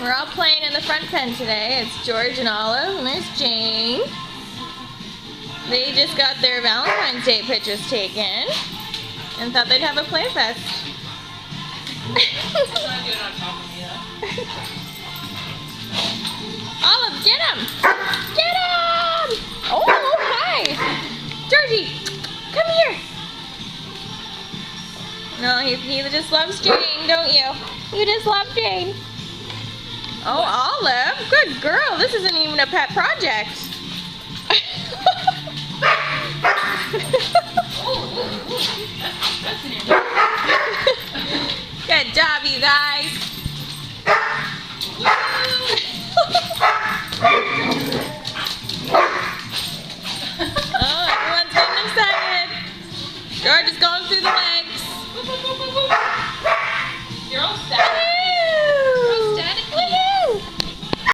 We're all playing in the front pen today. It's George and Olive, and there's Jane. They just got their Valentine's Day pictures taken and thought they'd have a play fest. Olive, get him! Get him! Oh, hi! Georgie, come here! No, he just loves Jane, don't you? You just love Jane. Oh, Olive, good girl. This isn't even a pet project. Good job, you guys.